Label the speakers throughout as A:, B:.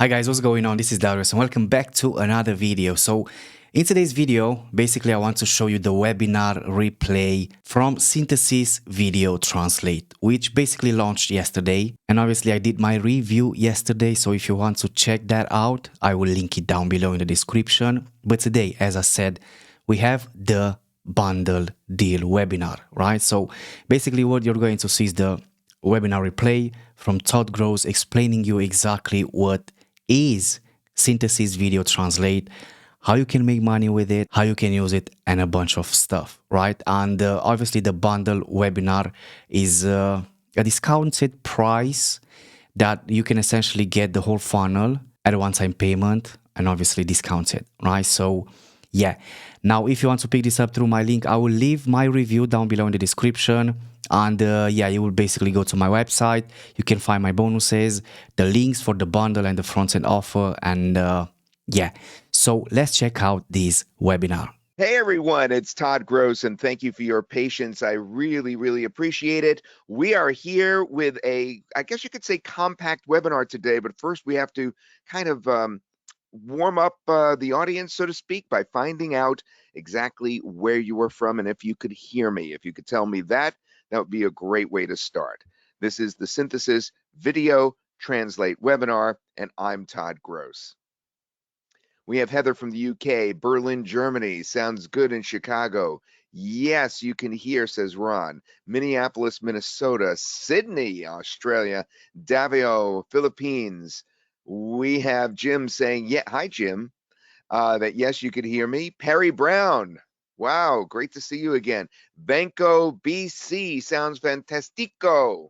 A: Hi guys, what's going on? This is Darius and welcome back to another video. So in today's video, basically I want to show you the webinar replay from Synthesys Video Translate, which basically launched yesterday. And obviously I did my review yesterday, so if you want to check that out, I will link it down below in the description. But today, as I said, we have the bundle deal webinar, right? So basically what you're going to see is the webinar replay from Todd Gross explaining you exactly what is Synthesys Video Translate, how you can make money with it, how you can use it, and a bunch of stuff, right? And obviously the bundle webinar is a discounted price that you can essentially get the whole funnel at a one-time payment and obviously discounted, right? So yeah, now if you want to pick this up through my link, I will leave my review down below in the description. And yeah, you will basically go to my website. You can find my bonuses, the links for the bundle and the front-end offer. And yeah, so let's check out this webinar.
B: Hey everyone, it's Todd Gross, and thank you for your patience. I really appreciate it. We are here with I guess you could say, compact webinar today, but first we have to kind of warm up the audience, so to speak, by finding out exactly where you are from and if you could hear me. If you could tell me that, that would be a great way to start. This is the Synthesys Video Translate webinar, and I'm Todd Gross. We have Heather from the UK, Berlin, Germany. Sounds good in Chicago. Yes, you can hear, says Ron. Minneapolis, Minnesota. Sydney, Australia. Davao, Philippines. We have Jim saying, yeah, hi, Jim. That yes, you could hear me. Perry Brown. Wow, great to see you again. Banco, BC. Sounds fantastico.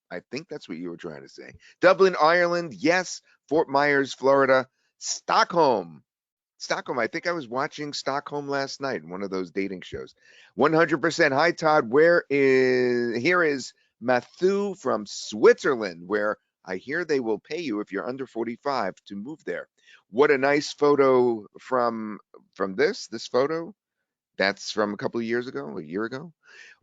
B: I think that's what you were trying to say. Dublin, Ireland. Yes. Fort Myers, Florida. Stockholm. I think I was watching Stockholm last night in one of those dating shows. 100%. Hi, Todd. Here is Matthew from Switzerland, where I hear they will pay you if you're under 45 to move there. What a nice photo from this photo. That's from a couple of years ago, a year ago.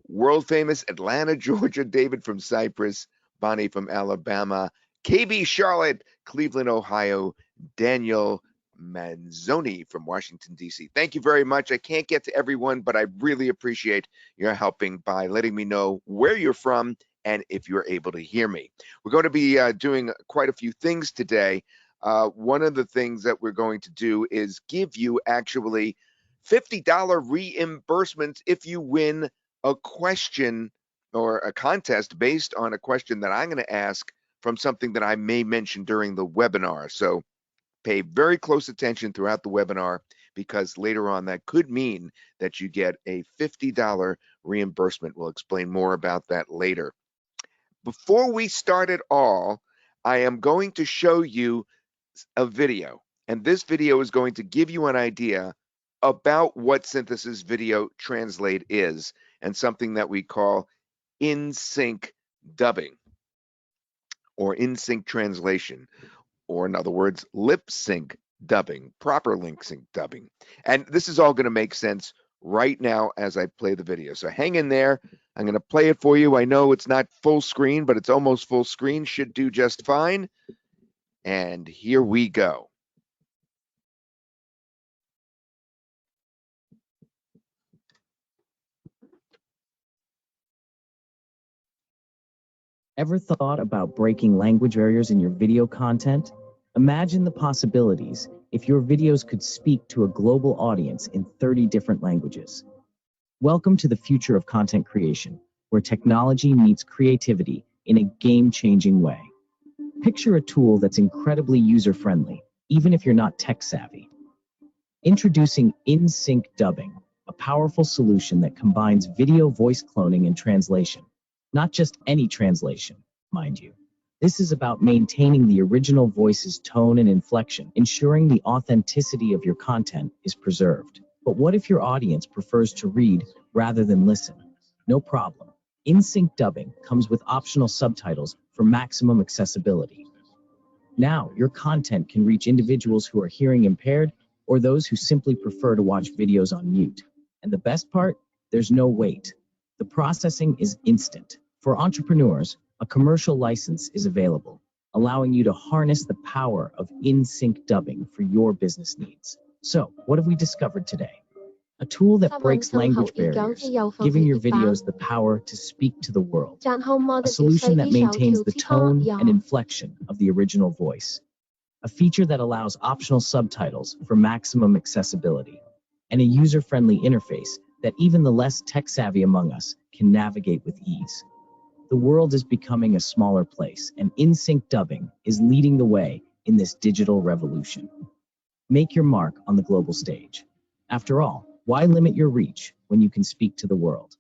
B: World famous Atlanta, Georgia. David from Cyprus. Bonnie from Alabama. KB Charlotte, Cleveland, Ohio. Daniel Manzoni from Washington, D.C. Thank you very much. I can't get to everyone, but I really appreciate your helping by letting me know where you're from and if you're able to hear me. We're going to be doing quite a few things today. One of the things that we're going to do is give you actually $50 reimbursements if you win a question or a contest based on a question that I'm going to ask from something that I may mention during the webinar. So pay very close attention throughout the webinar, because later on that could mean that you get a $50 reimbursement. We'll explain more about that later. Before we start at all, I am going to show you a video, and this video is going to give you an idea about what Synthesys Video Translate is, and something that we call in-sync dubbing or in-sync translation, or in other words, lip sync dubbing, proper lip sync dubbing. And this is all going to make sense right now as I play the video. So hang in there. I'm going to play it for you. I know it's not full screen, but it's almost full screen. Should do just fine. And here we go.
C: Ever thought about breaking language barriers in your video content? Imagine the possibilities if your videos could speak to a global audience in 30 different languages. Welcome to the future of content creation, where technology meets creativity in a game-changing way. Picture a tool that's incredibly user-friendly, even if you're not tech-savvy. Introducing in-sync dubbing, a powerful solution that combines video voice cloning and translation. Not just any translation, mind you. This is about maintaining the original voice's tone and inflection, ensuring the authenticity of your content is preserved. But what if your audience prefers to read rather than listen? No problem. In-sync dubbing comes with optional subtitles for maximum accessibility. Now, your content can reach individuals who are hearing impaired or those who simply prefer to watch videos on mute. And the best part? There's no wait. The processing is instant. For entrepreneurs, a commercial license is available, allowing you to harness the power of in-sync dubbing for your business needs. So, what have we discovered today? A tool that breaks language barriers, giving your videos the power to speak to the world. A solution that maintains the tone and inflection of the original voice. A feature that allows optional subtitles for maximum accessibility. And a user-friendly interface that even the less tech-savvy among us can navigate with ease. The world is becoming a smaller place, and in-sync dubbing is leading the way in this digital revolution. Make your mark on the global stage. After all, why limit your reach when you can speak to the world?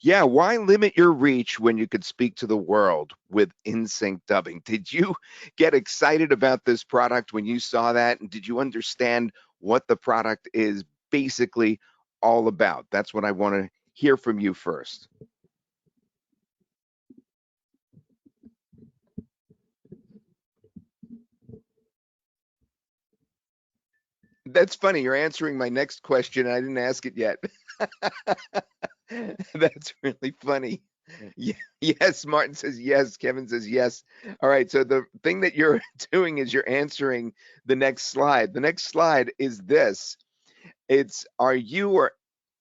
B: Yeah, why limit your reach when you could speak to the world with in-sync dubbing? Did you get excited about this product when you saw that? And did you understand what the product is basically all about? That's what I want to hear from you first. That's funny. You're answering my next question. I didn't ask it yet. That's really funny. Yes, Martin says yes. Kevin says yes. All right. So the thing that you're doing is you're answering the next slide. The next slide is this. It's are you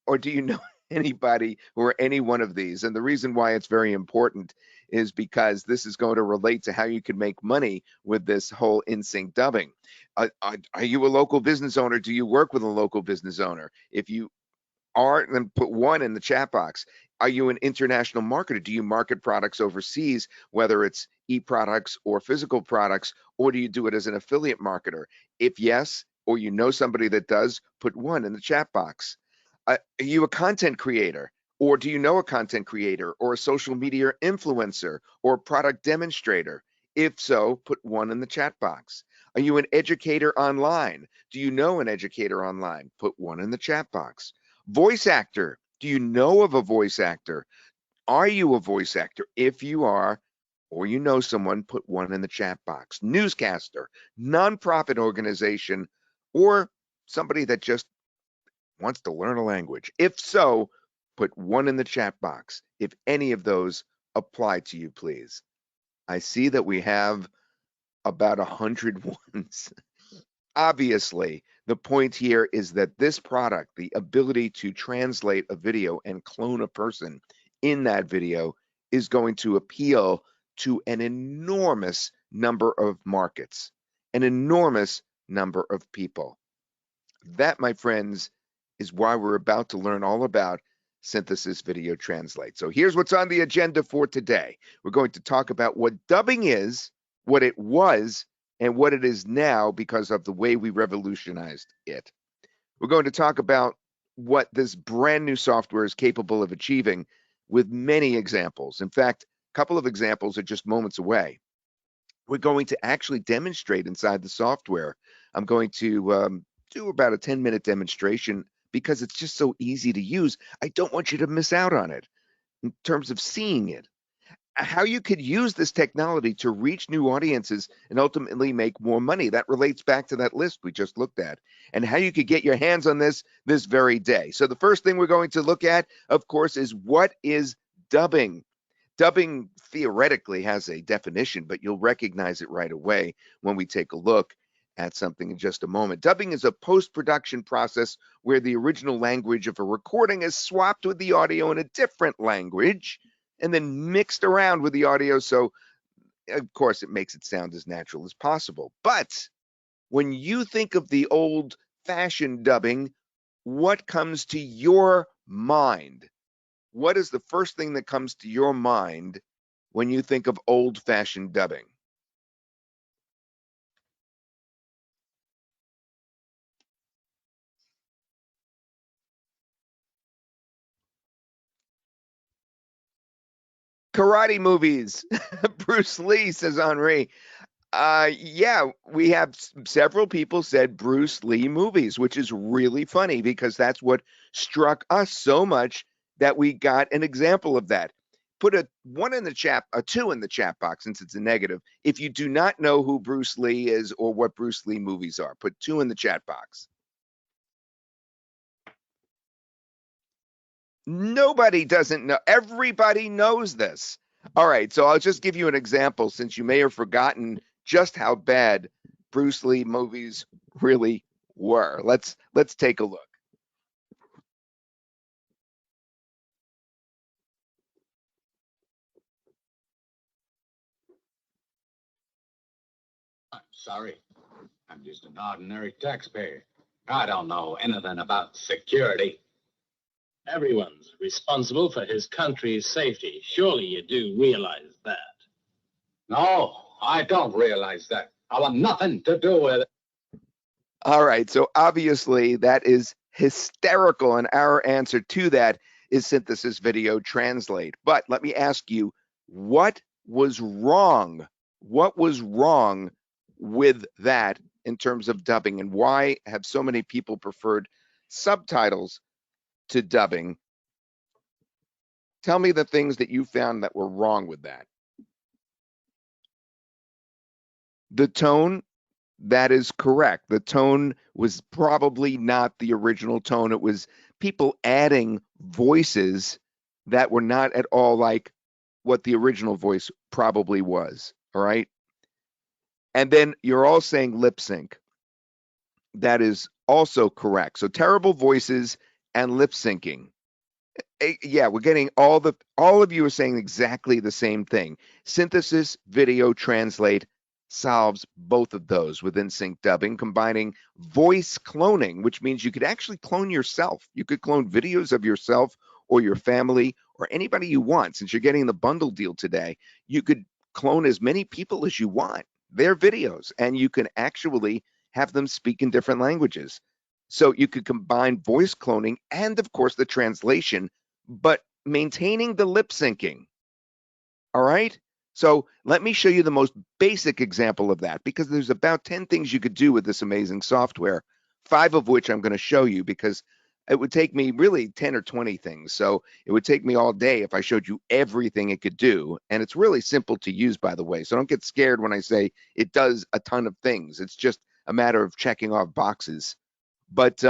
B: or do you know anybody who are any one of these? And the reason why it's very important is because this is going to relate to how you can make money with this whole in-sync dubbing. Are you a local business owner? Do you work with a local business owner? If you are, then put one in the chat box. Are you an international marketer? Do you market products overseas, whether it's e-products or physical products, or do you do it as an affiliate marketer? If yes, or you know somebody that does, put one in the chat box. Are you a content creator? Or do you know a content creator or a social media influencer or product demonstrator? If so, put one in the chat box. Are you an educator online? Do you know an educator online? Put one in the chat box. Voice actor. Do you know of a voice actor? Are you a voice actor? If you are, or you know someone, put one in the chat box. Newscaster, nonprofit organization, or somebody that just wants to learn a language. If so, put one in the chat box. If any of those apply to you, please. I see that we have about 100 ones. Obviously, the point here is that this product, the ability to translate a video and clone a person in that video, is going to appeal to an enormous number of markets, an enormous number of people. That, my friends, is why we're about to learn all about Synthesys Video Translate. So here's what's on the agenda for today. We're going to talk about what dubbing is, what it was, and what it is now because of the way we revolutionized it. We're going to talk about what this brand new software is capable of achieving with many examples. In fact, a couple of examples are just moments away. We're going to actually demonstrate inside the software. I'm going to do about a 10-minute demonstration because it's just so easy to use. I don't want you to miss out on it in terms of seeing it. How you could use this technology to reach new audiences and ultimately make more money. That relates back to that list we just looked at, and how you could get your hands on this very day. So the first thing we're going to look at, of course, is what is dubbing. Dubbing theoretically has a definition, but you'll recognize it right away when we take a look at something in just a moment. Dubbing is a post-production process where the original language of a recording is swapped with the audio in a different language and then mixed around with the audio. So, of course, it makes it sound as natural as possible. But when you think of the old-fashioned dubbing, what comes to your mind? What is the first thing that comes to your mind when you think of old-fashioned dubbing? Karate movies. Bruce Lee, says Henri. Yeah, we have several people said Bruce Lee movies, which is really funny because that's what struck us so much that we got an example of that. Put a two in the chat box since it's a negative. If you do not know who Bruce Lee is or what Bruce Lee movies are, put two in the chat box. Nobody doesn't know. Everybody knows this. All right, so I'll just give you an example since you may have forgotten just how bad Bruce Lee movies really were. Let's take a look.
D: I'm sorry. I'm just an ordinary taxpayer. I don't know anything about security. Everyone's responsible for his country's safety. Surely you do realize that. No, I don't realize that. I want nothing to do with it.
B: All right, so obviously that is hysterical, and our answer to that is Synthesys Video Translate. But let me ask you, what was wrong? What was wrong with that in terms of dubbing, and why have so many people preferred subtitles to dubbing? Tell me the things that you found that were wrong with that. The tone, that is correct. The tone was probably not the original tone. It was people adding voices that were not at all like what the original voice probably was. All right. And then you're all saying lip sync. That is also correct. So terrible voices and lip syncing. Yeah, we're getting all of you are saying exactly the same thing. Synthesis Video Translate solves both of those within sync dubbing, combining voice cloning, which means you could actually clone yourself. You could clone videos of yourself or your family or anybody you want. Since you're getting the bundle deal today, you could clone as many people as you want, their videos, and you can actually have them speak in different languages. So you could combine voice cloning and, of course, the translation, but maintaining the lip syncing. All right. So let me show you the most basic example of that, because there's about 10 things you could do with this amazing software, 5 of which I'm going to show you because it would take me really 10 or 20 things. So it would take me all day if I showed you everything it could do. And it's really simple to use, by the way. So don't get scared when I say it does a ton of things. It's just a matter of checking off boxes. But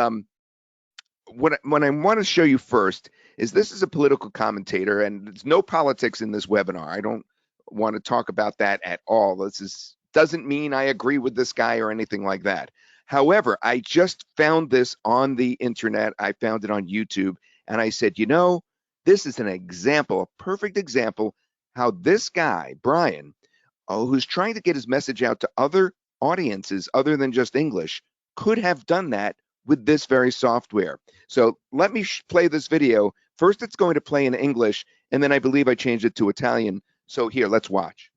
B: what I want to show you first is this is a political commentator, and there's no politics in this webinar. I don't want to talk about that at all. This doesn't mean I agree with this guy or anything like that. However, I just found this on the internet. I found it on YouTube, and I said, you know, this is an example, a perfect example, how this guy, Brian, who's trying to get his message out to other audiences other than just English, could have done that with this very software. So let me play this video. First, it's going to play in English, and then I believe I changed it to Italian. So here, let's watch.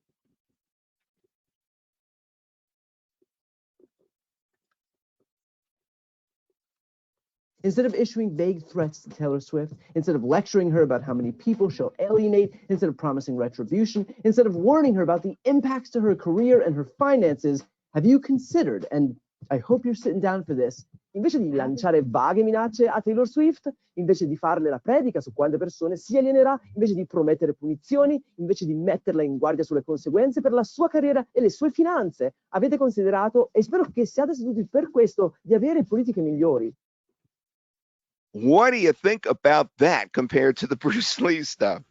E: Instead of issuing vague threats to Taylor Swift, instead of lecturing her about how many people she'll alienate, instead of promising retribution, instead of warning her about the impacts to her career and her finances, have you considered, and I hope you're sitting down for this, invece di lanciare vaghe minacce a Taylor Swift, invece di farle la predica su quante persone si alienerà, invece di promettere punizioni, invece di metterla in guardia sulle conseguenze per la sua carriera e le sue finanze, avete considerato, e spero che siate seduti per questo, di avere politiche migliori?
B: What do you think about that compared to the Bruce Lee stuff?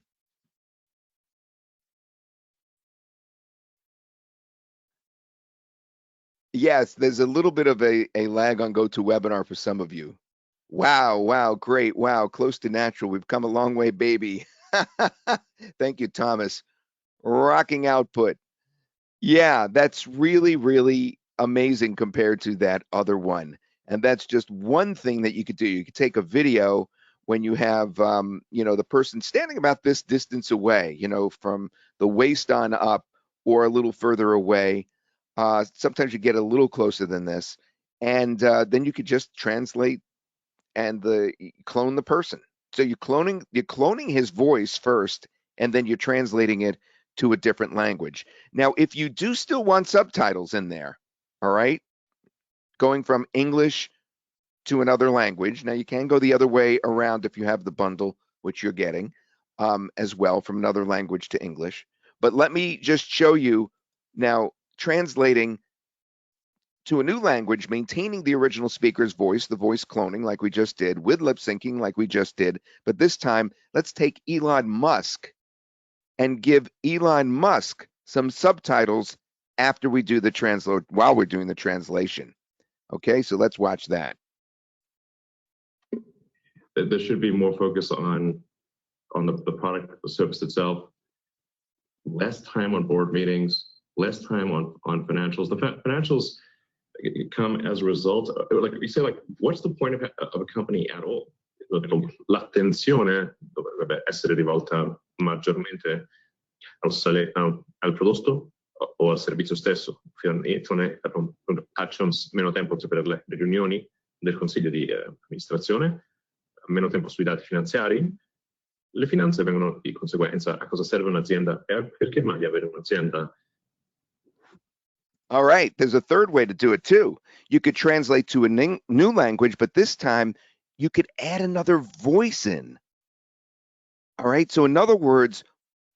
B: Yes, there's a little bit of a lag on GoToWebinar for some of you. Wow, great. Wow, close to natural. We've come a long way, baby. Thank you, Thomas. Rocking output. Yeah, that's really amazing compared to that other one. And that's just one thing that you could do. You could take a video when you have, the person standing about this distance away, from the waist on up or a little further away. Sometimes you get a little closer than this. And then you could just translate and clone the person. So you're cloning his voice first, and then you're translating it to a different language. Now, if you do still want subtitles in there, all right, going from English to another language. Now you can go the other way around if you have the bundle, which you're getting as well, from another language to English. But let me just show you now translating to a new language, maintaining the original speaker's voice, the voice cloning like we just did, with lip syncing like we just did. But this time, let's take Elon Musk and give Elon Musk some subtitles after we do the translate, while we're doing the translation. Okay, so let's watch that.
F: There should be more focus on the product, the service itself, less time on board meetings, less time on financials. The financials come as a result of, like you say, like, what's the point of a company at all? L'attenzione dovrebbe essere rivolta maggiormente al prodotto o al servizio stesso. Facciano meno tempo per le riunioni del consiglio di amministrazione, meno tempo sui dati finanziari. Le finanze vengono di conseguenza. A cosa serve un'azienda? E perché mai avere un'azienda?
B: All right, there's a third way to do it too. You could translate to a new language, but this time you could add another voice in. All right, so in other words,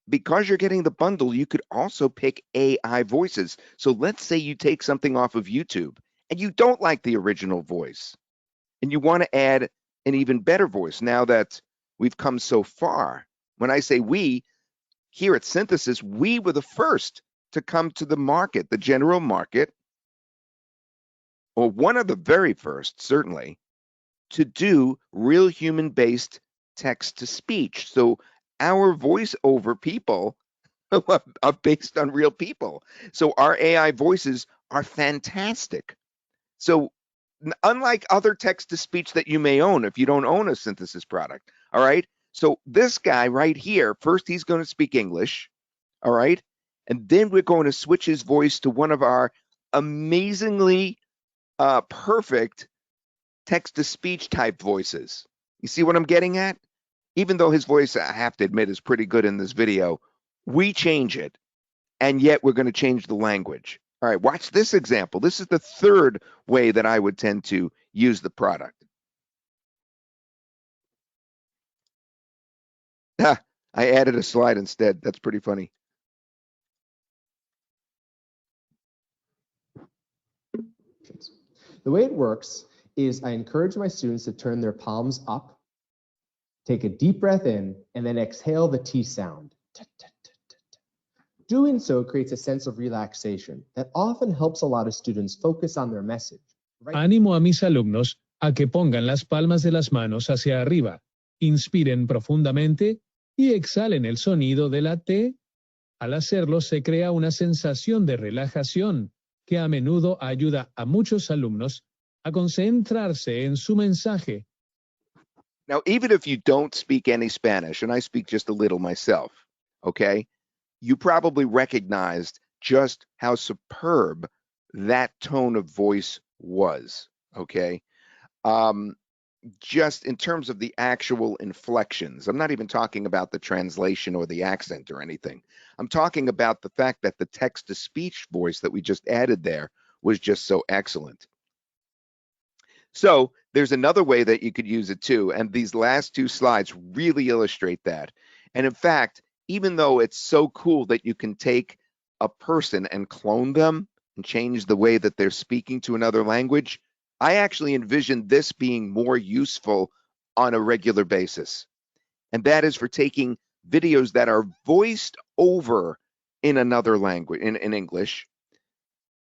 B: because you're getting the bundle, you could also pick AI voices. So let's say you take something off of YouTube and you don't like the original voice and you want to add an even better voice. Now that we've come so far, when I say we, here at Synthesys, we were the first to come to the market, the general market, or one of the very first, certainly, to do real human-based text-to-speech. So our voiceover people are based on real people. So our AI voices are fantastic. So unlike other text-to-speech that you may own, if you don't own a Synthesys product, all right? So this guy right here, first he's going to speak English, all right? And then we're going to switch his voice to one of our amazingly perfect text-to-speech type voices. You see what I'm getting at? Even though his voice, I have to admit, is pretty good in this video, we change it, and yet we're going to change the language. All right, watch this example. This is the third way that I would tend to use the product. I added a slide instead. That's pretty funny.
G: The way it works is I encourage my students to turn their palms up, take a deep breath in, and then exhale the T sound. Doing so creates a sense of relaxation that often helps a lot of students focus on their message.
H: Animo a mis alumnos a que pongan las palmas de las manos hacia arriba, inspiren profundamente y exhalen el sonido de la T. Al hacerlo se crea una sensación de relajación que a menudo ayuda a muchos alumnos a concentrarse en su mensaje.
B: Now, even if you don't speak any Spanish, and I speak just a little myself, okay, you probably recognized just how superb that tone of voice was, okay? Just in terms of the actual inflections. I'm not even talking about the translation or the accent or anything. I'm talking about the fact that the text-to-speech voice that we just added there was just so excellent. So there's another way that you could use it too, and these last two slides really illustrate that. And in fact, even though it's so cool that you can take a person and clone them and change the way that they're speaking to another language, I actually envision this being more useful on a regular basis. And that is for taking videos that are voiced over in another language, in English,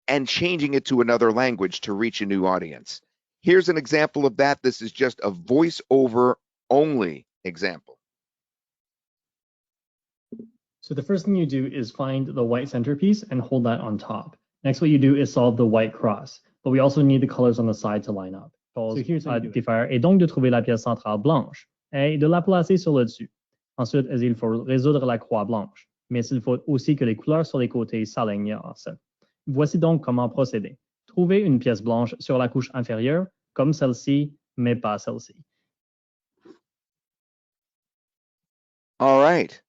B: and changing it to another language to reach a new audience. Here's an example of that. This is just a voiceover only example.
I: So the first thing you do is find the white centerpiece and hold that on top. Next, what you do is solve the white cross, but we also need the colors on the side to line up.
G: So here's how you do it.
I: Faire est donc de trouver la pièce centrale blanche et de la placer sur le dessus. Ensuite, il faut résoudre la croix blanche, mais il faut aussi que les couleurs sur les côtés s'alignent ensemble. Voici donc comment procéder. Trouver une pièce blanche sur la couche inférieure, comme celle-ci, mais pas celle-ci.
B: All right.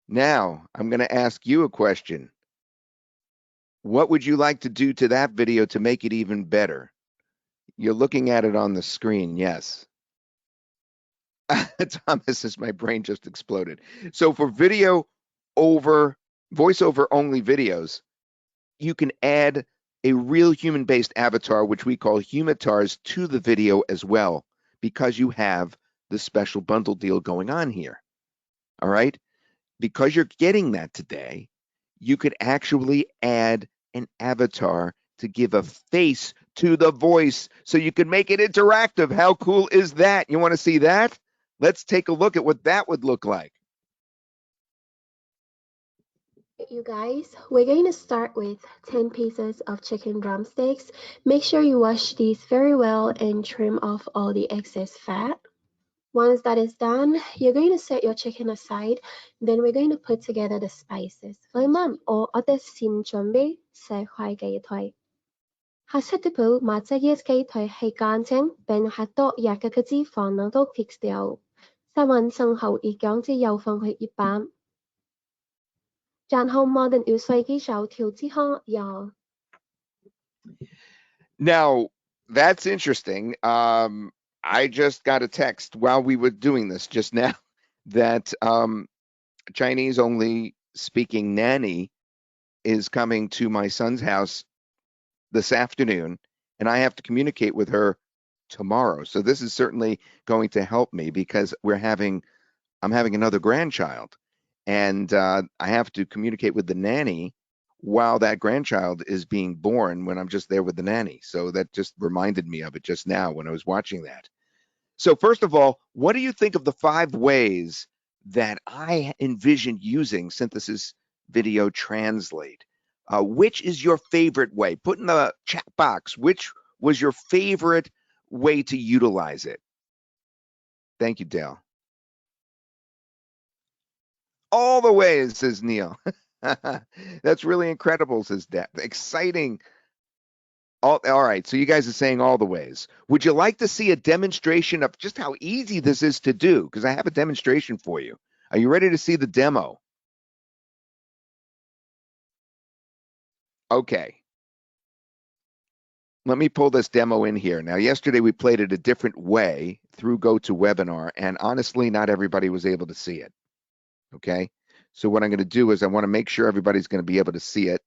B: Now, I'm going to ask you a question. What would you like to do to that video to make it even better? You're looking at it on the screen, yes. Thomas, as my brain just exploded. So for voiceover only videos, you can add a real human-based avatar, which we call humatars, to the video as well, because you have the special bundle deal going on here. All right. because you're getting that today, you could actually add an avatar to give a face to the voice so you can make it interactive. How cool is that? You want to see that? Let's take a look at what that would look like.
J: You guys, we're going to start with 10 pieces of chicken drumsticks. Make sure you wash these very well and trim off all the excess fat. Once that is done, you're going to set your chicken aside. Then we're going to put together the spices. Với mắm我哋先準備4塊雞腿。下七碟鋪買隻一雞腿係乾淨並係多日嘅脂肪能夠剔掉。洗完身後已將之油放去一邊。然後磨定要碎機手調之後油。
B: Now, that's interesting. I just got a text while we were doing this just now that Chinese only speaking nanny is coming to my son's house this afternoon, and I have to communicate with her tomorrow. So this is certainly going to help me because I'm having another grandchild, and I have to communicate with the nanny while that grandchild is being born when I'm just there with the nanny. So that just reminded me of it just now when I was watching that. So first of all, what do you think of the 5 ways that I envision using Synthesys Video Translate? Which is your favorite way? Put in the chat box, which was your favorite way to utilize it? Thank you, Dale. All the ways, says Neil. That's really incredible, says Deb. Exciting. All right, so you guys are saying all the ways. Would you like to see a demonstration of just how easy this is to do? Because I have a demonstration for you. Are you ready to see the demo? Okay. Let me pull this demo in here. Now, yesterday we played it a different way through GoToWebinar, and honestly, not everybody was able to see it. Okay, so what I'm going to do is I want to make sure everybody's going to be able to see it.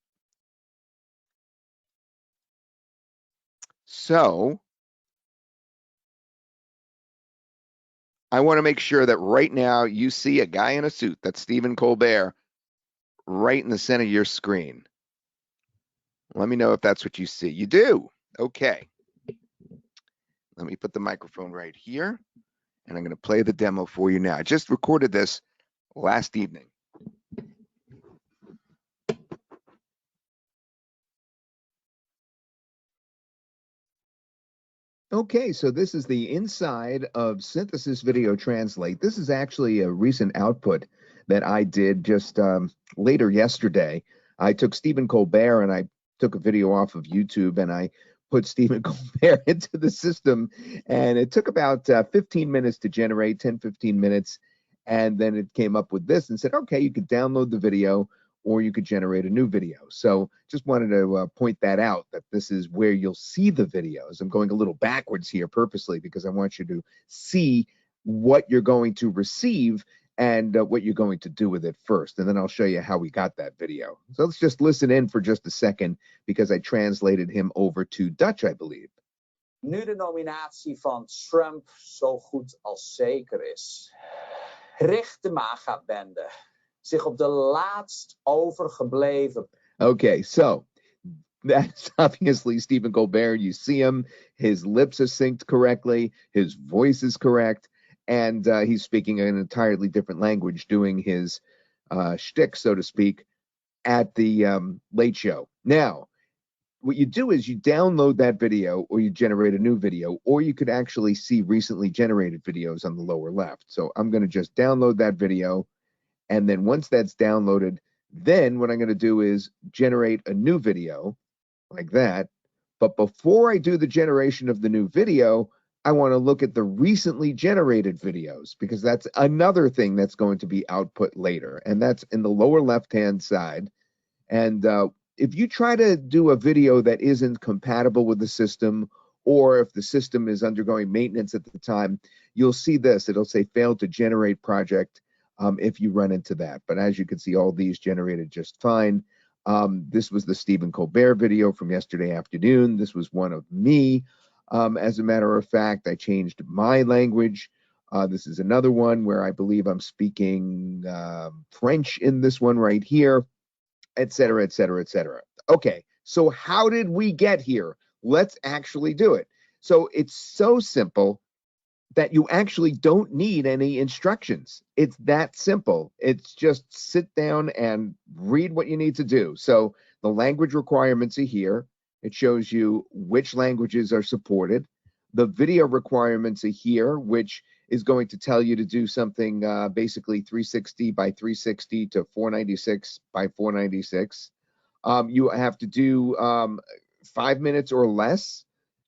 B: So I want to make sure that right now you see a guy in a suit. That's Stephen Colbert right in the center of your screen. Let me know if that's what you see. You do. Okay. Let me put the microphone right here, and I'm going to play the demo for you now. I just recorded this last evening. Okay, so this is the inside of Synthesys Video Translate. This is actually a recent output that I did just later yesterday. I took Stephen Colbert and I took a video off of YouTube and I put Stephen Colbert into the system, and it took about 15 minutes to generate, 10-15 minutes, and then it came up with this and said, okay, you could download the video or you could generate a new video. So just wanted to point that out, that this is where you'll see the videos. I'm going a little backwards here purposely because I want you to see what you're going to receive and what you're going to do with it first. And then I'll show you how we got that video. So let's just listen in for just a second because I translated him over to Dutch, I believe.
K: Nu de nominatie van Trump zo goed als zeker is, richt de MAGA-bende zich op de laatst overgebleven.
B: Okay, so that's obviously Stephen Colbert. You see him, his lips are synced correctly, his voice is correct, and he's speaking an entirely different language, doing his shtick, so to speak, at the Late Show. Now, what you do is you download that video or you generate a new video, or you could actually see recently generated videos on the lower left. So I'm going to just download that video. And then once that's downloaded, then what I'm going to do is generate a new video like that. But before I do the generation of the new video, I want to look at the recently generated videos because that's another thing that's going to be output later. And that's in the lower left-hand side. And if you try to do a video that isn't compatible with the system, or if the system is undergoing maintenance at the time, you'll see this. It'll say failed to generate project if you run into that. But as you can see, all these generated just fine. This was the Stephen Colbert video from yesterday afternoon. This was one of me. As a matter of fact, I changed my language This is another one where I believe I'm speaking French in this one right here, etc., etc., etc. Okay, so how did we get here? Let's actually do it. So it's so simple that you actually don't need any instructions. It's that simple. It's just sit down and read what you need to do. So the language requirements are here. It shows you which languages are supported. The video requirements are here, which is going to tell you to do something basically 360 by 360 to 496 by 496. You have to do 5 minutes or less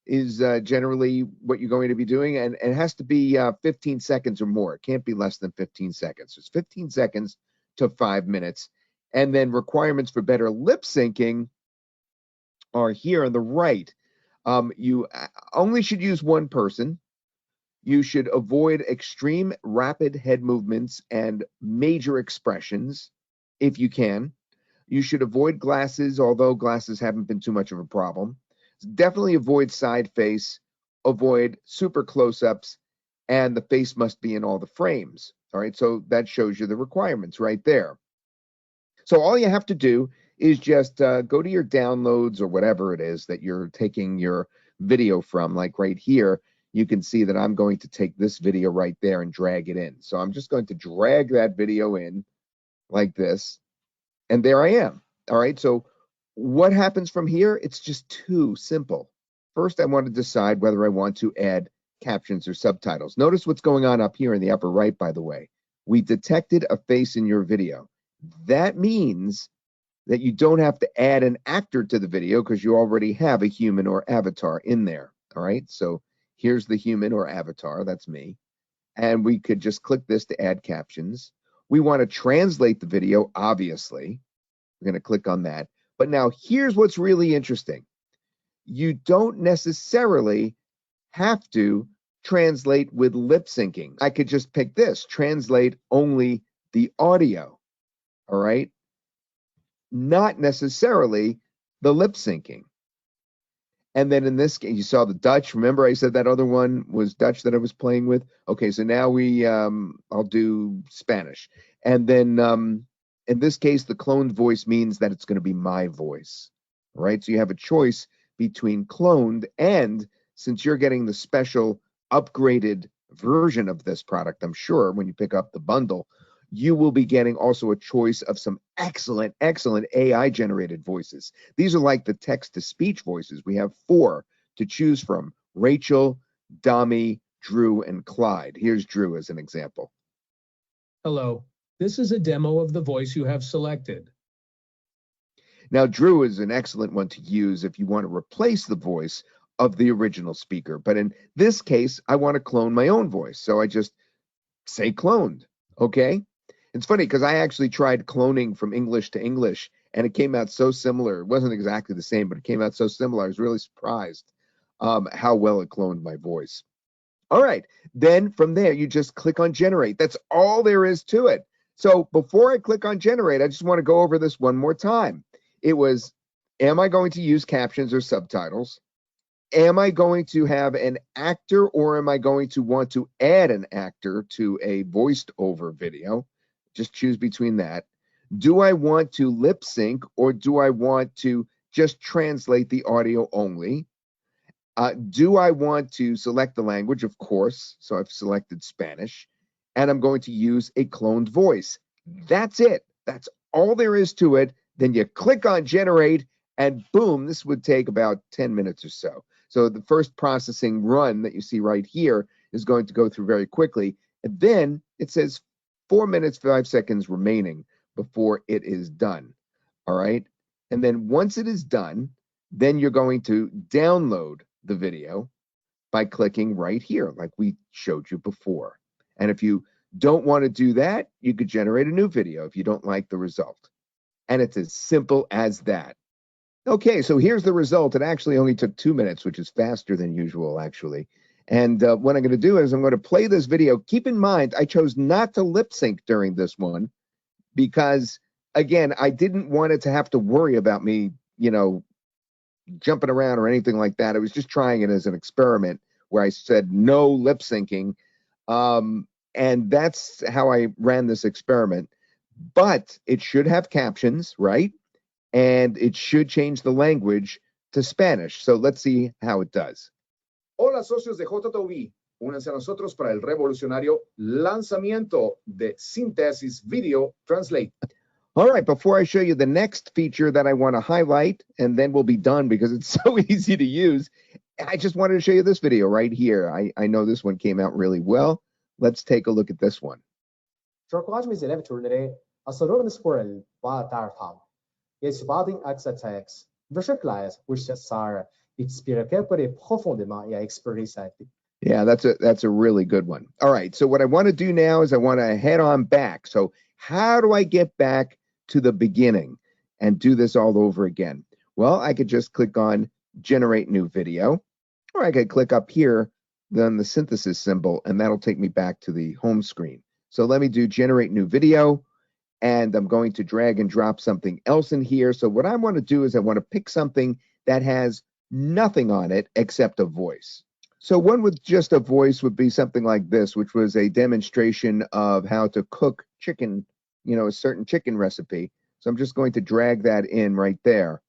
B: is generally what you're going to be doing, and it has to be 15 seconds or more. It can't be less than 15 seconds. It's 15 seconds to 5 minutes. And then requirements for better lip syncing are here on the right. You only should use one person. You should avoid extreme rapid head movements and major expressions if you can. You should avoid glasses, although glasses haven't been too much of a problem. Definitely avoid side face, avoid super close-ups, and the face must be in all the frames. All right, so that shows you the requirements right there. So all you have to do is just go to your downloads or whatever it is that you're taking your video from. Like right here, you can see that I'm going to take this video right there and drag it in. So I'm just going to drag that video in like this, and there I am. All right, so what happens from here? It's just too simple. First, I want to decide whether I want to add captions or subtitles. Notice what's going on up here in the upper right, by the way. We detected a face in your video. That means that you don't have to add an actor to the video because you already have a human or avatar in there. All right, so here's the human or avatar. That's me. And we could just click this to add captions. We want to translate the video, obviously. We're going to click on that. But now here's what's really interesting. You don't necessarily have to translate with lip syncing. I could just pick this, translate only the audio. All right? Not necessarily the lip syncing. And then in this case, you saw the Dutch. Remember I said that other one was Dutch that I was playing with? Okay, so now I'll do Spanish. And then in this case, the cloned voice means that it's going to be my voice, right? So you have a choice between cloned and, since you're getting the special upgraded version of this product, I'm sure when you pick up the bundle, you will be getting also a choice of some excellent, excellent AI generated voices. These are like the text to speech voices. We have 4 to choose from: Rachel, Dami, Drew, and Clyde. Here's Drew as an example.
H: Hello, this is a demo of the voice you have selected.
B: Now, Drew is an excellent one to use if you want to replace the voice of the original speaker. But in this case, I want to clone my own voice. So I just say cloned, okay? It's funny because I actually tried cloning from English to English, and it came out so similar. It wasn't exactly the same, but it came out so similar. I was really surprised how well it cloned my voice. All right, then from there, you just click on generate. That's all there is to it. So before I click on generate, I just want to go over this one more time. It was, am I going to use captions or subtitles? Am I going to have an actor, or am I going to want to add an actor to a voiced over video? Just choose between that. Do I want to lip sync, or do I want to just translate the audio only? Do I want to select the language? Of course. So I've selected Spanish, and I'm going to use a cloned voice. That's it. That's all there is to it. Then you click on generate, and boom, this would take about 10 minutes or so. So the first processing run that you see right here is going to go through very quickly. And then it says 4 minutes, 5 seconds remaining before it is done. All right. And then once it is done, then you're going to download the video by clicking right here, like we showed you before. And if you don't want to do that, you could generate a new video if you don't like the result. And it's as simple as that. Okay, so here's the result. It actually only took 2 minutes, which is faster than usual, actually. And what I'm going to do is I'm going to play this video. Keep in mind, I chose not to lip sync during this one because, again, I didn't want it to have to worry about me, jumping around or anything like that. I was just trying it as an experiment where I said no lip syncing. And that's how I ran this experiment. But it should have captions, right? And it should change the language to Spanish. So let's see how it does.
K: Hola, socios de JTV. Únanse a nosotros para el revolucionario lanzamiento de Synthesys Video Translate.
B: All right, before I show you the next feature that I want to highlight, and then we'll be done because it's so easy to use, I just wanted to show you this video right here. I know this one came out really well. Let's take a look at this one.
G: J'encourage mes élèves tourneraient à se remettre pour le pas d'arfam. Et supporting access version which Sarah experience profondément et expérience.
B: Yeah, that's a really good one. All right, so what I want to do now is I want to head on back. So how do I get back to the beginning and do this all over again? Well, I could just click on generate new video, or I could click up here, then the Synthesys symbol, and that'll take me back to the home screen. So let me do generate new video, and I'm going to drag and drop something else in here. So what I want to do is I want to pick something that has nothing on it except a voice. So one with just a voice would be something like this, which was a demonstration of how to cook chicken, a certain chicken recipe. So I'm just going to drag that in right there.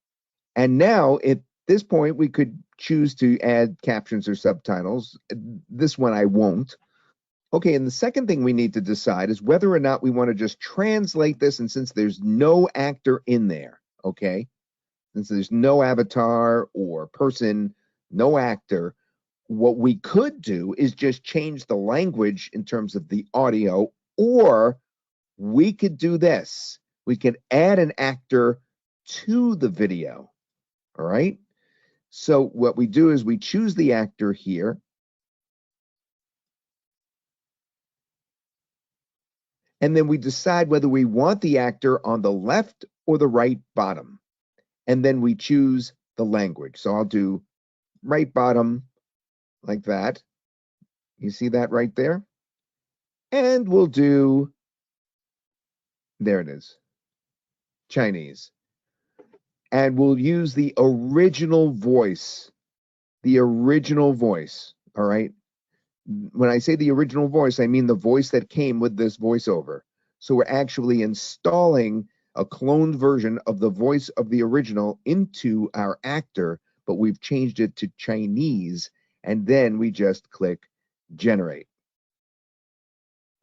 B: And now at this point, we could choose to add captions or subtitles. This one I won't. Okay, and the second thing we need to decide is whether or not we want to just translate this, and since there's no actor in there, okay, since there's no avatar or person, no actor, what we could do is just change the language in terms of the audio, or we could do this. We could add an actor to the video, all right? So what we do is we choose the actor here, and then we decide whether we want the actor on the left or the right bottom. And then we choose the language. So I'll do right bottom like that. You see that right there? And we'll do, there it is, Chinese. And we'll use the original voice, all right? When I say the original voice, I mean the voice that came with this voiceover. So we're actually installing a cloned version of the voice of the original into our actor, but we've changed it to Chinese, and then we just click generate.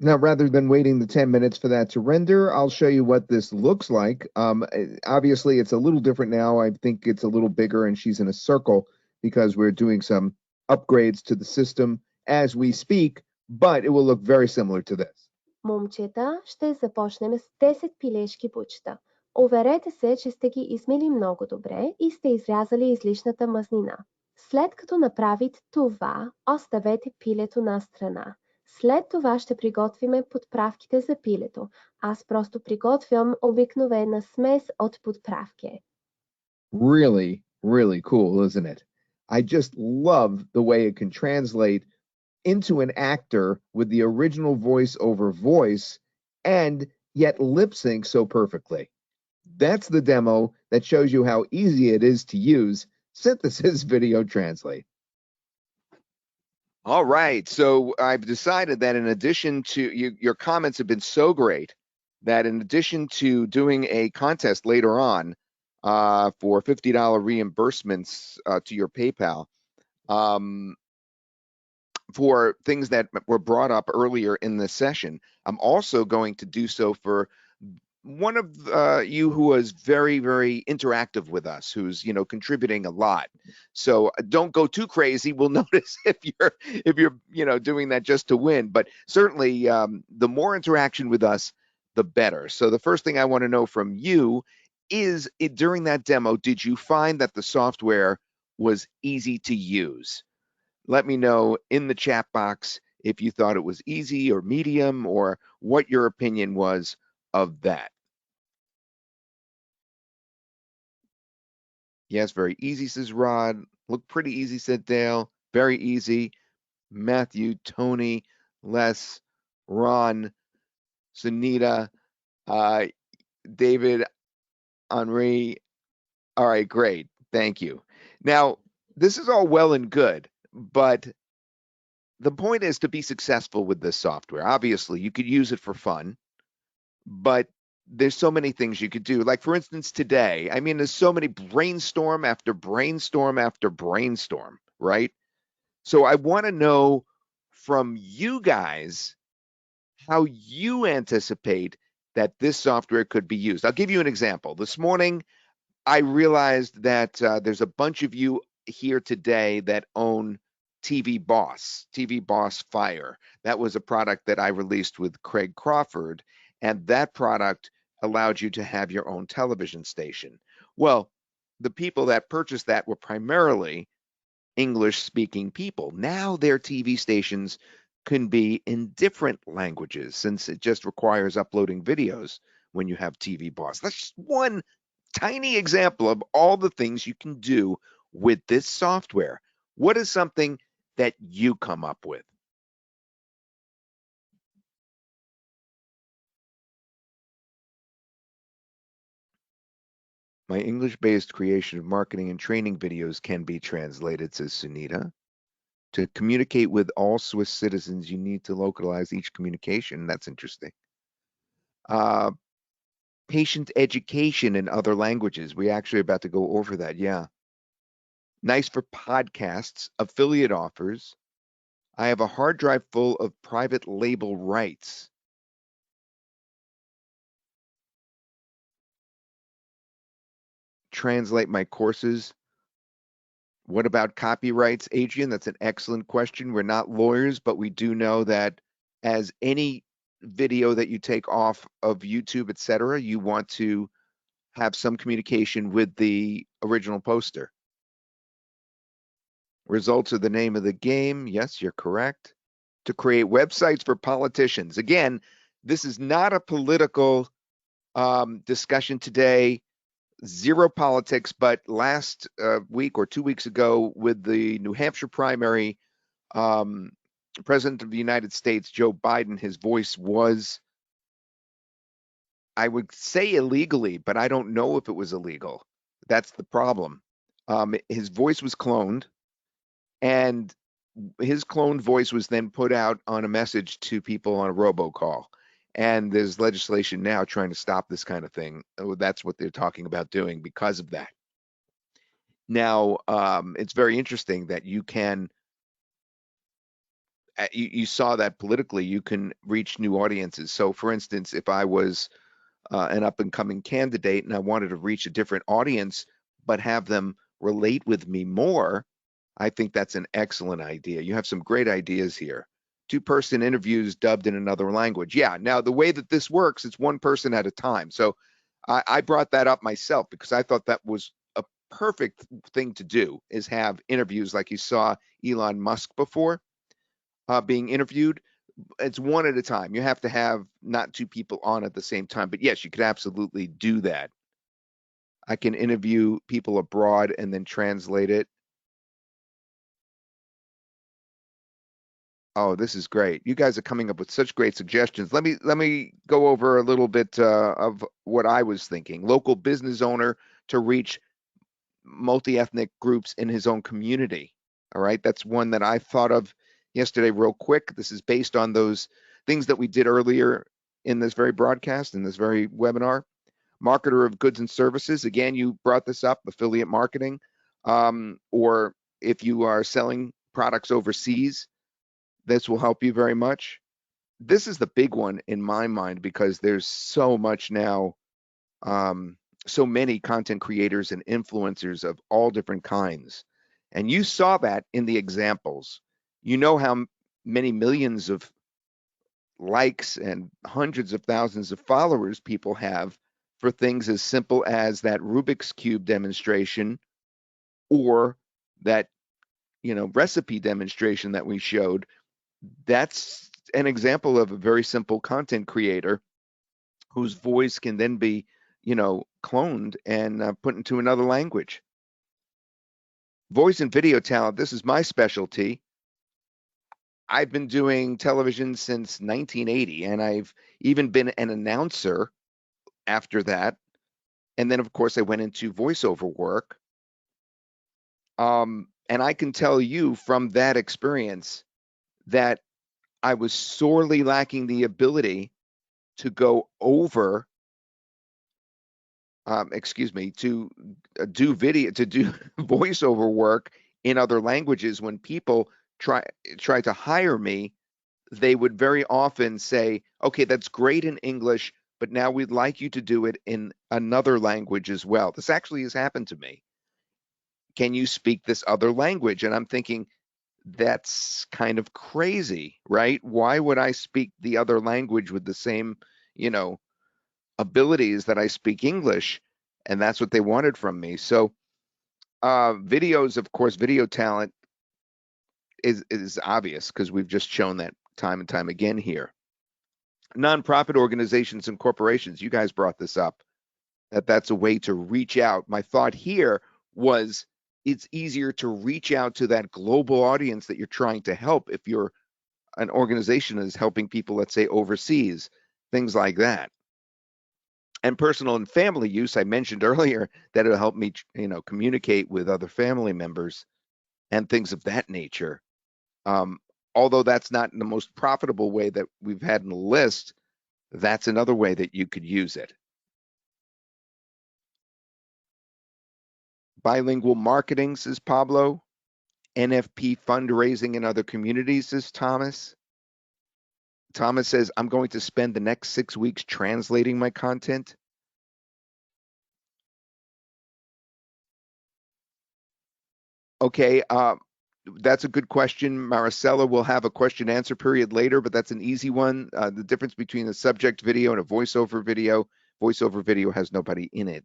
B: Now, rather than waiting the 10 minutes for that to render, I'll show you what this looks like. Obviously, it's a little different now. I think it's a little bigger, and she's in a circle because we're doing some upgrades to the system as we speak, but it will look very similar to this.
J: Момчета, ще започнем с 10 пилешки бучета. Уверете се, че сте ги измили много добре и сте изрязали излишната мазнина. След като направите това, оставете пилето на страна. След това ще приготвиме подправките за пилето. Аз просто приготвям обикновена смес от подправки.
B: Really, really cool, isn't it? I just love the way it can translate into an actor with the original voice over voice and yet lip sync so perfectly. That's the demo that shows you how easy it is to use Synthesys Video Translate. All right, so I've decided that in addition to your comments have been so great that in addition to doing a contest later on for $50 reimbursements to your PayPal, for things that were brought up earlier in the session, I'm also going to do so for one of you who was very, very interactive with us, who's contributing a lot. So don't go too crazy. We'll notice if you're doing that just to win. But certainly, the more interaction with us, the better. So the first thing I want to know from you is, during that demo, did you find that the software was easy to use? Let me know in the chat box if you thought it was easy or medium, or what your opinion was of that. Yes, very easy, says Rod. Look pretty easy, said Dale. Very easy. Matthew, Tony, Les, Ron, Sunita, David, Henri. All right, great. Thank you. Now, this is all well and good, but the point is to be successful with this software. Obviously, you could use it for fun, but there's so many things you could do. Like, for instance, today, I mean, there's so many brainstorm after brainstorm after brainstorm, right? So I want to know from you guys how you anticipate that this software could be used. I'll give you an example. This morning, I realized that there's a bunch of you here today that own TV Boss Fire. That was a product that I released with Craig Crawford, and that product allowed you to have your own television station. Well, the people that purchased that were primarily English-speaking people. Now their TV stations can be in different languages since it just requires uploading videos when you have TV Boss. That's just one tiny example of all the things you can do with this software. What is something that you come up with? My English-based creation of marketing and training videos can be translated, says Sunita. To communicate with all Swiss citizens, you need to localize each communication. That's interesting. Patient education in other languages. We actually are about to go over that. Yeah. Nice for podcasts, affiliate offers. I have a hard drive full of private label rights. Translate my courses. What about copyrights, Adrian? That's an excellent question. We're not lawyers, but we do know that as any video that you take off of YouTube, etc., you want to have some communication with the original poster. Results are the name of the game. Yes, you're correct. To create websites for politicians. Again, this is not a political discussion today. Zero politics, but last week or 2 weeks ago with the New Hampshire primary, President of the United States, Joe Biden, his voice was, I would say illegally, but I don't know if it was illegal. That's the problem. His voice was cloned, and his cloned voice was then put out on a message to people on a robocall. And there's legislation now trying to stop this kind of thing. That's what they're talking about doing because of that. Now, it's very interesting that you can, you saw that politically, you can reach new audiences. So, for instance, if I was an up and coming candidate and I wanted to reach a different audience, but have them relate with me more, I think that's an excellent idea. You have some great ideas here. 2-person interviews dubbed in another language. Yeah, now the way that this works, it's one person at a time. So I brought that up myself because I thought that was a perfect thing to do, is have interviews like you saw Elon Musk before being interviewed. It's one at a time. You have to have not 2 people on at the same time. But yes, you could absolutely do that. I can interview people abroad and then translate it. Oh, this is great. You guys are coming up with such great suggestions. Let me go over a little bit of what I was thinking. Local business owner to reach multi-ethnic groups in his own community. All right, that's one that I thought of yesterday real quick. This is based on those things that we did earlier in this very broadcast, in this very webinar. Marketer of goods and services. Again, you brought this up, affiliate marketing, or if you are selling products overseas, this will help you very much. This is the big one in my mind because there's so much now, so many content creators and influencers of all different kinds. And you saw that in the examples. You know how many millions of likes and hundreds of thousands of followers people have for things as simple as that Rubik's Cube demonstration or that, recipe demonstration that we showed. That's an example of a very simple content creator whose voice can then be, cloned and put into another language. Voice and video talent, this is my specialty. I've been doing television since 1980, and I've even been an announcer after that. And then, of course, I went into voiceover work. And I can tell you from that experience that I was sorely lacking the ability to go over, to do voiceover work in other languages. When people try to hire me, they would very often say, okay, that's great in English, but now we'd like you to do it in another language as well. This actually has happened to me. Can you speak this other language? And I'm thinking, that's kind of crazy, right? Why would I speak the other language with the same, abilities that I speak English? And that's what they wanted from me. So videos, of course, video talent is obvious because we've just shown that time and time again here. Nonprofit organizations and corporations, you guys brought this up, that's a way to reach out. My thought here was it's easier to reach out to that global audience that you're trying to help if you're an organization that is helping people, let's say, overseas, things like that. And personal and family use, I mentioned earlier that it'll help me, communicate with other family members and things of that nature. Although that's not the most profitable way that we've had in the list, that's another way that you could use it. Bilingual marketing, says Pablo. NFP fundraising in other communities, says Thomas. Thomas says, I'm going to spend the next 6 weeks translating my content. Okay, that's a good question. Maricela will have a question answer period later, but that's an easy one. The difference between a subject video and a voiceover video has nobody in it.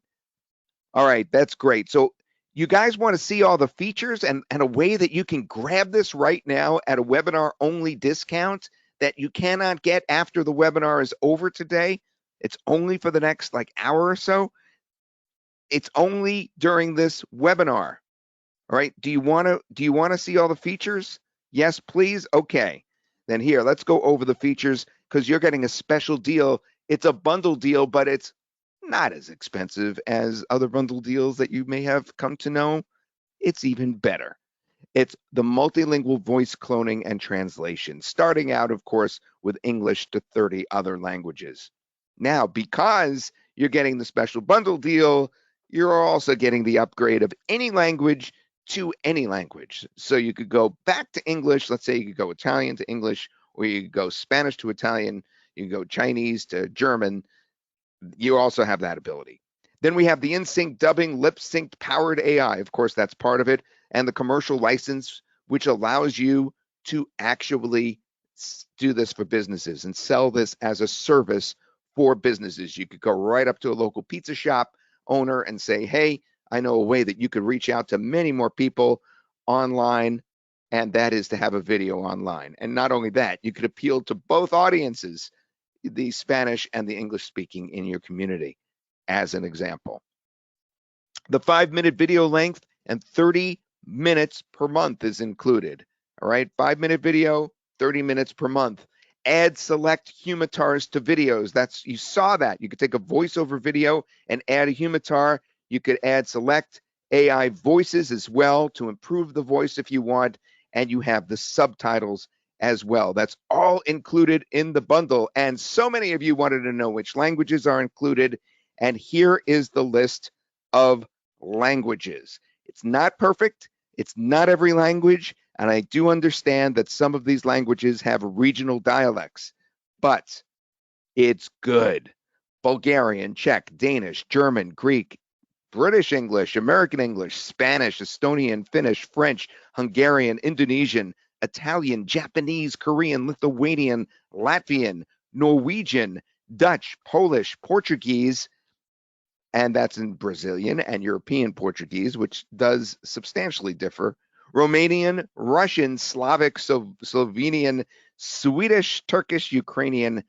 B: All right, that's great. So you guys want to see all the features and a way that you can grab this right now at a webinar only discount that you cannot get after the webinar is over today. It's only for the next hour or so. It's only during this webinar. All right, do you want to see all the features? Yes, please. Okay. Then here, let's go over the features because you're getting a special deal. It's a bundle deal, but it's not as expensive as other bundle deals that you may have come to know. It's even better. It's the multilingual voice cloning and translation, starting out, of course, with English to 30 other languages. Now, because you're getting the special bundle deal, you're also getting the upgrade of any language to any language. So you could go back to English. Let's say you could go Italian to English, or you could go Spanish to Italian. You can go Chinese to German. You also have that ability. Then we have the in-sync dubbing, lip-synced powered AI. Of course, that's part of it. And the commercial license, which allows you to actually do this for businesses and sell this as a service for businesses. You could go right up to a local pizza shop owner and say, hey, I know a way that you could reach out to many more people online, and that is to have a video online. And not only that, you could appeal to both audiences, the Spanish and the English speaking in your community, as an example. The 5-minute video length and 30 minutes per month is included. All right, 5-minute video, 30 minutes per month. Add select humitars to videos. You saw that. You could take a voiceover video and add a humitar. You could add select AI voices as well to improve the voice if you want, and you have the subtitles as well. That's all included in the bundle. And so many of you wanted to know which languages are included, and here is the list of languages. It's not perfect. It's not every language, and I do understand that some of these languages have regional dialects, but it's good. Bulgarian, Czech, Danish, German, Greek, British English, American English, Spanish, Estonian, Finnish, French, Hungarian, Indonesian, Italian, Japanese, Korean, Lithuanian, Latvian, Norwegian, Dutch, Polish, Portuguese, and that's in Brazilian and European Portuguese, which does substantially differ. Romanian, Russian, Slavic, Slovenian, Swedish, Turkish, Ukrainian,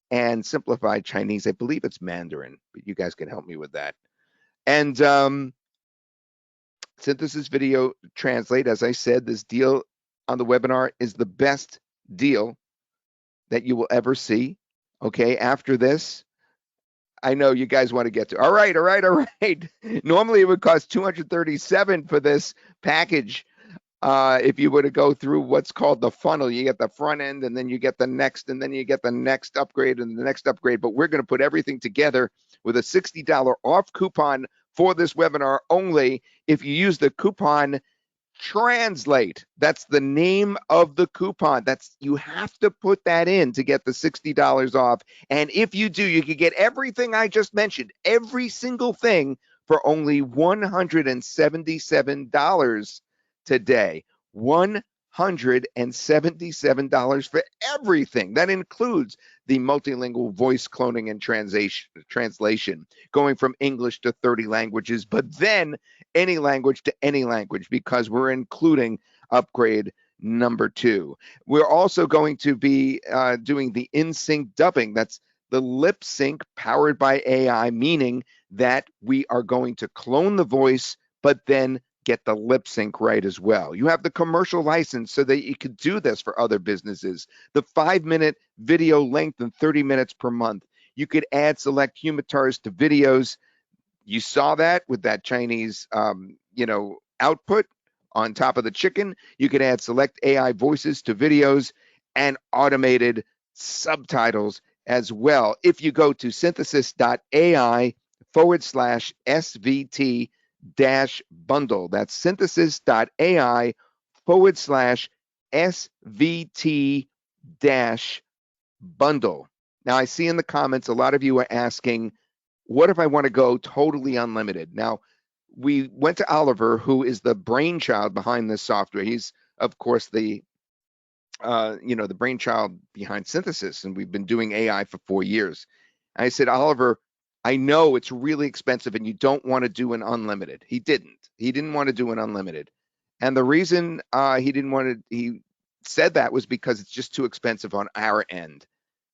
B: and simplified Chinese. I believe it's Mandarin, but you guys can help me with that. And Synthesys Video Translate, as I said, this deal on the webinar is the best deal that you will ever see. Okay, after this, I know you guys want to get to. All right. Normally it would cost $237 for this package. if you were to go through what's called the funnel, you get the front end, and then you get the next, and then you get the next upgrade and the next upgrade. But we're going to put everything together with a $60 off coupon for this webinar only if you use the coupon Translate. That's the name of the coupon. You have to put that in to get the $60 off. And if you do, you can get everything I just mentioned, every single thing, for only $177 today. $177 for everything. That includes the multilingual voice cloning and translation, going from English to 30 languages, but then any language to any language, because we're including upgrade number 2. We're also going to be doing the in-sync dubbing. That's the lip sync powered by AI, meaning that we are going to clone the voice, but then get the lip sync right as well. You have the commercial license so that you could do this for other businesses. The 5-minute video length and 30 minutes per month. You could add select humitars to videos. You saw that with that Chinese, output on top of the chicken. You could add select AI voices to videos and automated subtitles as well. If you go to synthesys.ai/SVT bundle. That's synthesys.ai/SVT bundle. Now, I see in the comments a lot of you are asking, what if I want to go totally unlimited? Now, we went to Oliver, who is the brainchild behind this software. He's, of course, the brainchild behind Synthesys, and we've been doing AI for 4 years. And I said, Oliver, I know it's really expensive and you don't want to do an unlimited. He didn't want to do an unlimited. And the reason he said that was because it's just too expensive on our end.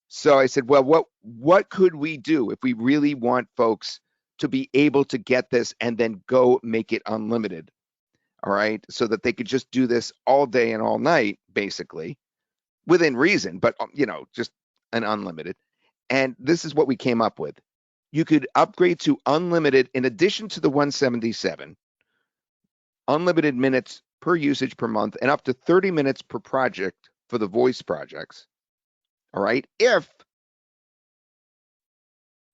B: So I said, well, what could we do if we really want folks to be able to get this and then go make it unlimited? All right, so that they could just do this all day and all night, basically, within reason, but just an unlimited. And this is what we came up with. You could upgrade to unlimited in addition to the 177, unlimited minutes per usage per month, and up to 30 minutes per project for the voice projects. All right, if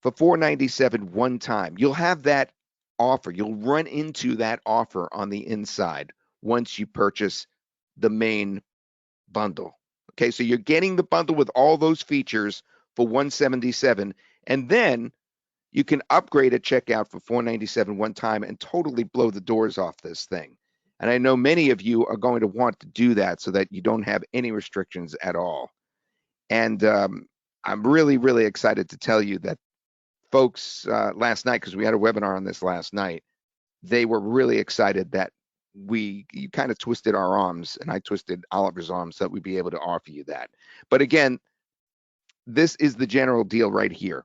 B: for $497 one time, you'll have that offer. You'll run into that offer on the inside once you purchase the main bundle. Okay, so you're getting the bundle with all those features for $177, and then you can upgrade at checkout for $497 one time and totally blow the doors off this thing. And I know many of you are going to want to do that so that you don't have any restrictions at all. And I'm really, really excited to tell you that folks last night, because we had a webinar on this last night, they were really excited that you kind of twisted our arms, and I twisted Oliver's arms, so that we'd be able to offer you that. But again, this is the general deal right here.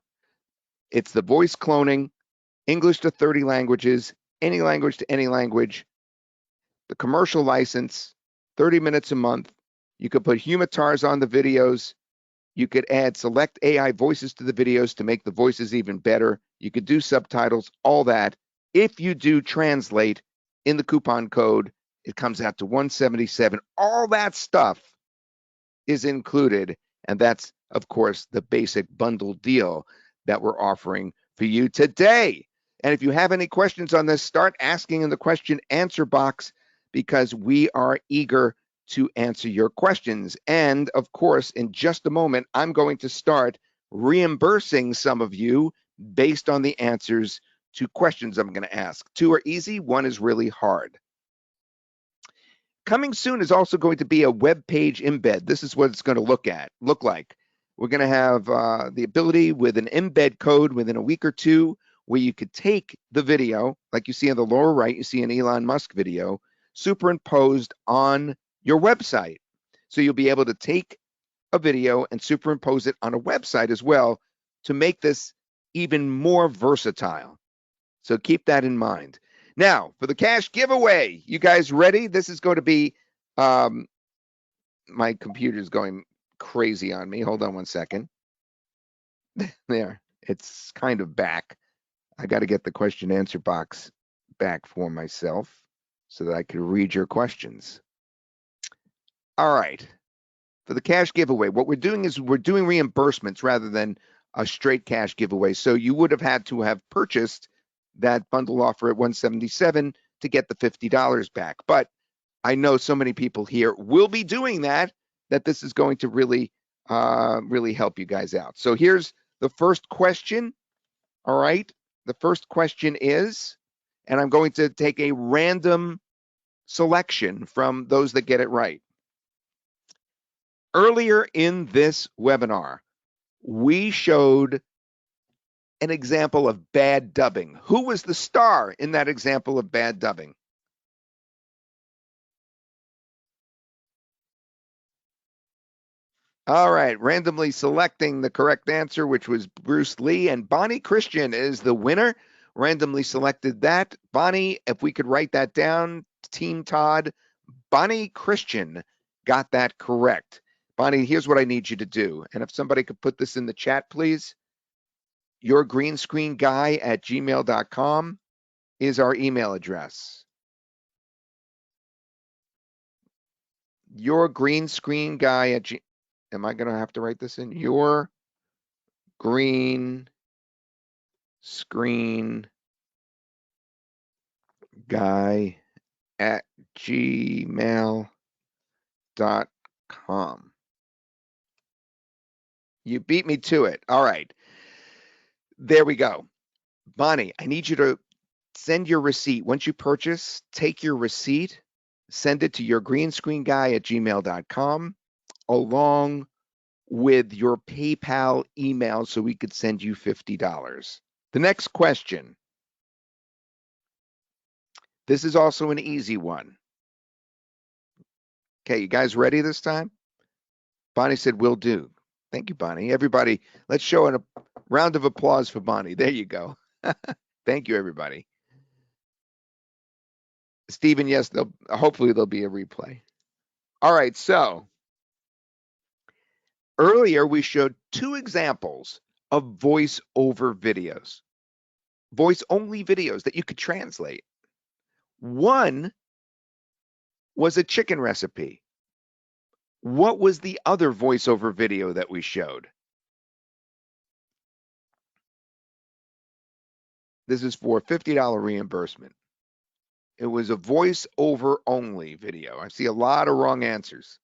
B: It's the voice cloning, English to 30 languages, any language to any language, the commercial license, 30 minutes a month. You could put humitars on the videos. You could add select AI voices to the videos to make the voices even better. You could do subtitles, all that. If you do translate in the coupon code, it comes out to $177. All that stuff is included. And that's, of course, the basic bundle deal that we're offering for you today. And if you have any questions on this, start asking in the question answer box, because we are eager to answer your questions. And of course, in just a moment, I'm going to start reimbursing some of you based on the answers to questions I'm going to ask. 2 are easy, 1 is really hard. Coming soon is also going to be a web page embed. This is what it's going to look like. We're going to have the ability with an embed code within a week or 2 where you could take the video, like you see on the lower right, you see an Elon Musk video, superimposed on your website. So you'll be able to take a video and superimpose it on a website as well to make this even more versatile. So keep that in mind. Now, for the cash giveaway, you guys ready? This is going to be, my computer's going crazy on me. Hold on one second. There, it's kind of back. I got to get the question answer box back for myself so that I can read your questions. All right. For the cash giveaway, what we're doing is we're doing reimbursements rather than a straight cash giveaway. So you would have had to have purchased that bundle offer at $177 to get the $50 back. But I know so many people here will be doing that this is going to really, really help you guys out. So here's the first question. All right. The first question is, and I'm going to take a random selection from those that get it right. Earlier in this webinar, we showed an example of bad dubbing. Who was the star in that example of bad dubbing? All right, randomly selecting the correct answer, which was Bruce Lee, and Bonnie Christian is the winner. Randomly selected that. Bonnie, if we could write that down, Team Todd, Bonnie Christian got that correct. Bonnie, here's what I need you to do. And if somebody could put this in the chat, please. yourgreenscreenguy@gmail.com is our email address. yourgreenscreenguy@gmail.com. Am I going to have to write this in? Your green screen guy at gmail.com. You beat me to it. All right. There we go. Bonnie, I need you to send your receipt. Once you purchase, take your receipt, send it to yourgreenscreenguy@gmail.com along with your PayPal email so we could send you $50. The next question. This is also an easy one. Okay, you guys ready this time? Bonnie said, will do. Thank you, Bonnie. Everybody, let's show a round of applause for Bonnie. There you go. Thank you, everybody. Stephen, yes, hopefully there'll be a replay. All right, so earlier we showed two examples of voice-over videos, voice-only videos that you could translate. One was a chicken recipe. What was the other voice-over video that we showed? This is for $50 reimbursement. It was a voice-over only video. I see a lot of wrong answers.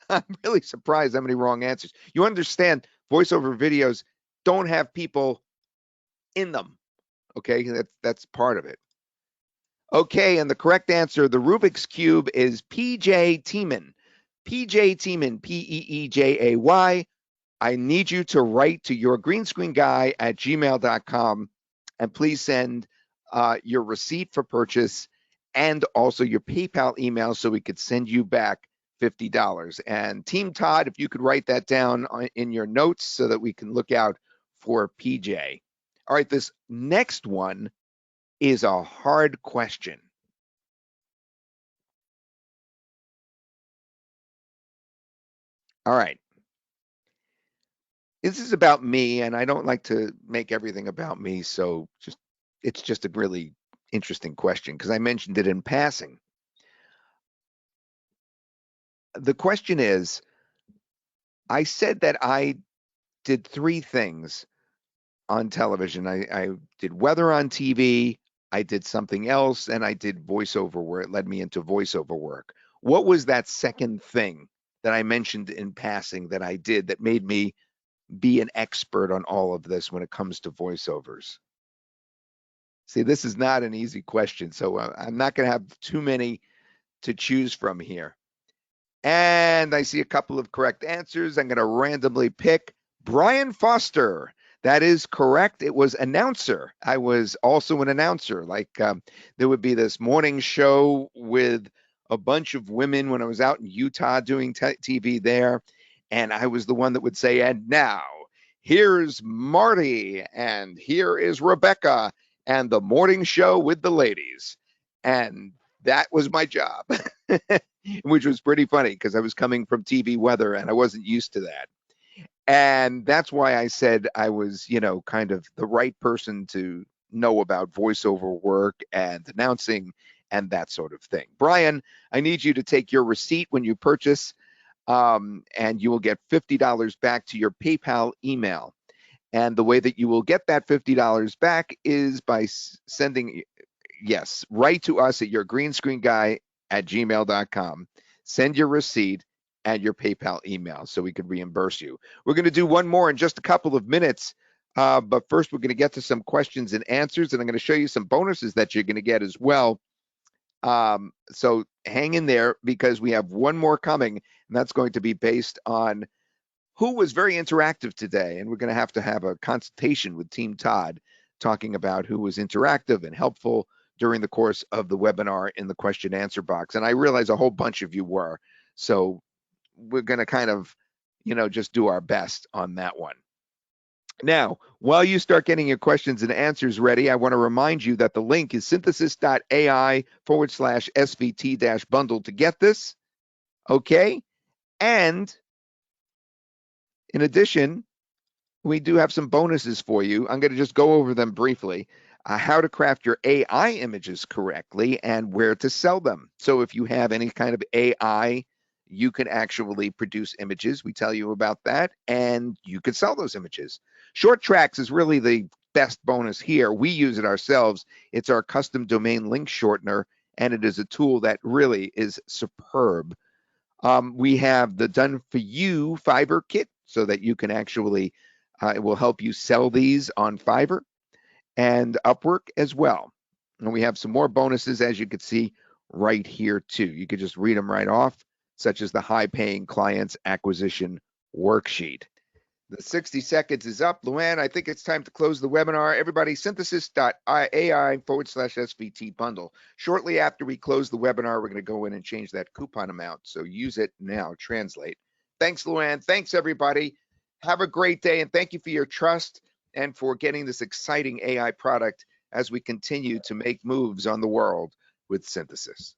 B: I'm really surprised how many wrong answers. You understand voice-over videos don't have people in them. Okay, that's part of it. Okay, and the correct answer, the Rubik's Cube, is PJ Tiemann. PJ Tiemann, P-E-E-J-A-Y. I need you to write to yourgreenscreenguy@gmail.com and please send your receipt for purchase and also your PayPal email so we could send you back $50. And Team Todd, if you could write that down in your notes so that we can look out for PJ. All right, this next one is a hard question. All right. This is about me, and I don't like to make everything about me, so it's just a really interesting question because I mentioned it in passing. The question is, I said that I did three things on television. I did weather on TV, I did something else, and I did voiceover where it led me into voiceover work. What was that second thing that I mentioned in passing that I did that made me be an expert on all of this when it comes to voiceovers? See, this is not an easy question, so I'm not going to have too many to choose from here. And I see a couple of correct answers. I'm going to randomly pick Brian Foster. That is correct. It was announcer. I was also an announcer. Like there would be this morning show with a bunch of women when I was out in Utah doing TV there. And I was the one that would say, and now here's Marty, and here is Rebecca, and the morning show with the ladies. And that was my job, which was pretty funny because I was coming from TV weather and I wasn't used to that. And that's why I said I was, you know, kind of the right person to know about voiceover work and announcing and that sort of thing. Brian, I need you to take your receipt when you purchase, and you will get $50 back to your PayPal email. And the way that you will get that $50 back is by sending, yes, right to us at yourgreenscreenguy@gmail.com. Send your receipt and your PayPal email so we can reimburse you. We're going to do one more in just a couple of minutes. But first, we're going to get to some questions and answers, and I'm going to show you some bonuses that you're going to get as well. So hang in there because we have one more coming, and that's going to be based on who was very interactive today. And we're going to have a consultation with Team Todd talking about who was interactive and helpful during the course of the webinar in the question answer box. And I realize a whole bunch of you were. So we're going to kind of, just do our best on that one. Now, while you start getting your questions and answers ready, I want to remind you that the link is synthesys.ai/SVT-bundle to get this. Okay. And in addition, we do have some bonuses for you. I'm going to just go over them briefly. How to craft your AI images correctly and where to sell them. So if you have any kind of AI, you can actually produce images. We tell you about that, and you can sell those images. Short Tracks is really the best bonus here. We use it ourselves. It's our custom domain link shortener, and it is a tool that really is superb. We have the Done For You Fiverr kit so that you can actually, it will help you sell these on Fiverr and Upwork as well. And we have some more bonuses, as you can see right here too. You could just read them right off, such as the high paying clients acquisition worksheet. The 60 seconds is up. Luann, I think it's time to close the webinar. Everybody, synthesys.ai/SVT bundle. Shortly after we close the webinar, we're going to go in and change that coupon amount. So use it now, translate. Thanks, Luann. Thanks, everybody. Have a great day, and thank you for your trust and for getting this exciting AI product as we continue to make moves on the world with Synthesys.